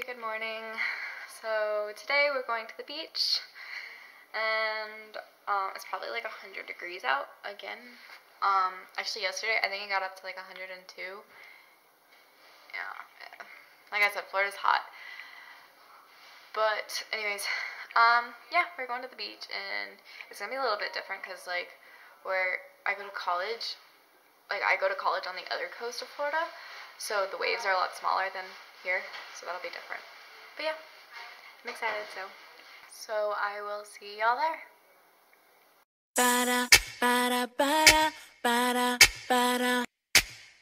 Good morning. So today we're going to the beach, and it's probably like 100 degrees out again. Actually yesterday I think it got up to like 102. Yeah, like I said, Florida's hot. But anyways, yeah, we're going to the beach, and it's gonna be a little bit different because like where I go to college, I go to college on the other coast of Florida, so the waves are a lot smaller than here, so that'll be different. But yeah, I'm excited, so I will see y'all there. Ba-da, ba-da, ba-da, ba-da, ba-da,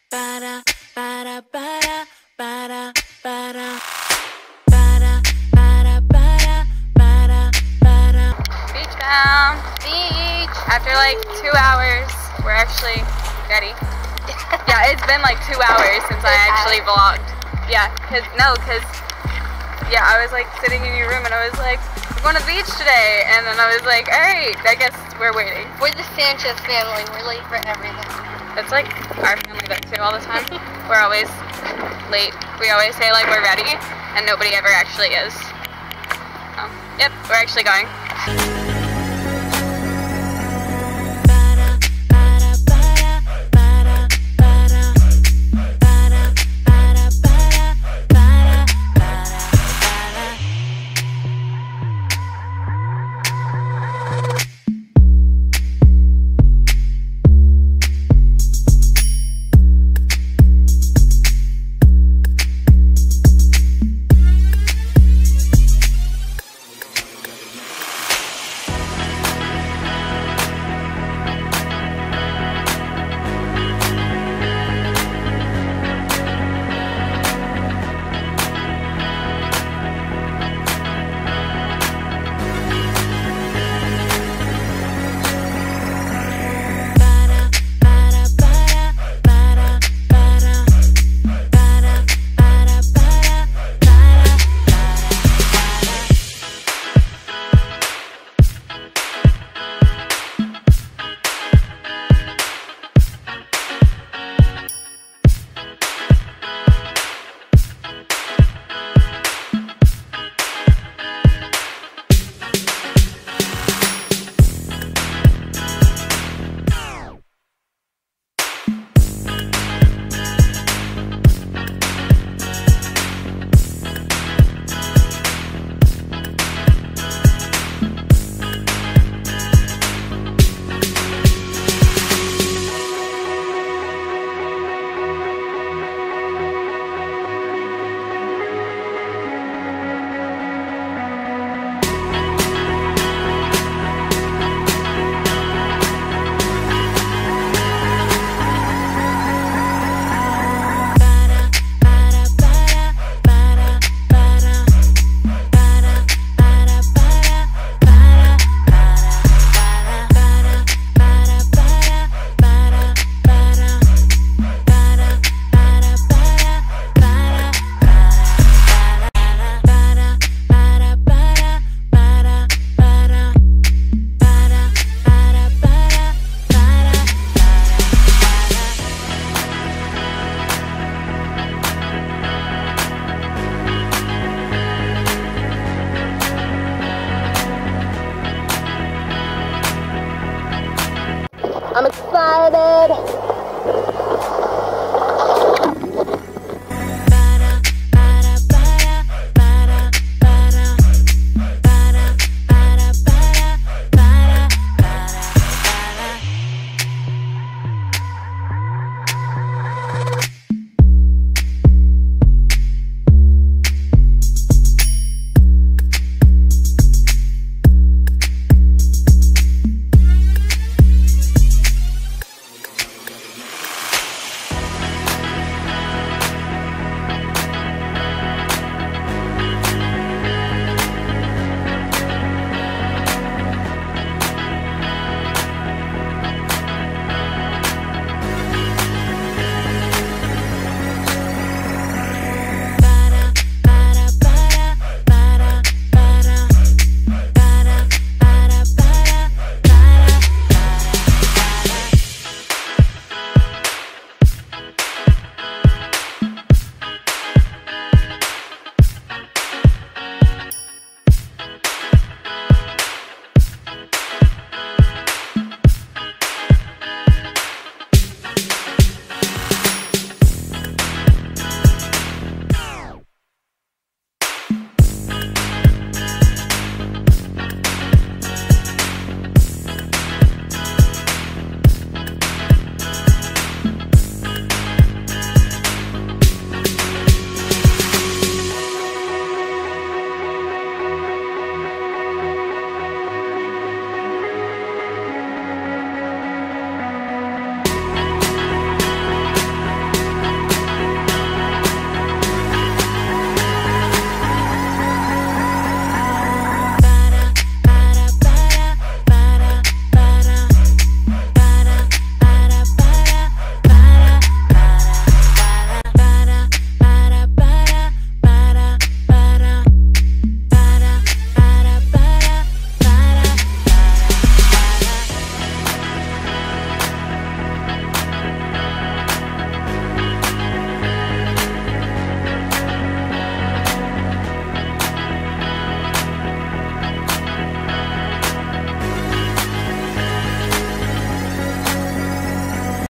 ba-da, ba-da, ba-da, ba-da, ba-da. Beach bound. Beach. After like 2 hours, we're actually ready. Yeah, it's been like 2 hours since I actually vlogged. Yeah, cause yeah, I was like sitting in your room and I was like, we're going to the beach today, and then I was like, alright, I guess we're waiting. We're the Sanchez family. We're late for everything. It's like our family does too all the time. We're always late. We always say like we're ready, and nobody ever actually is. Yep, we're actually going. I'm excited.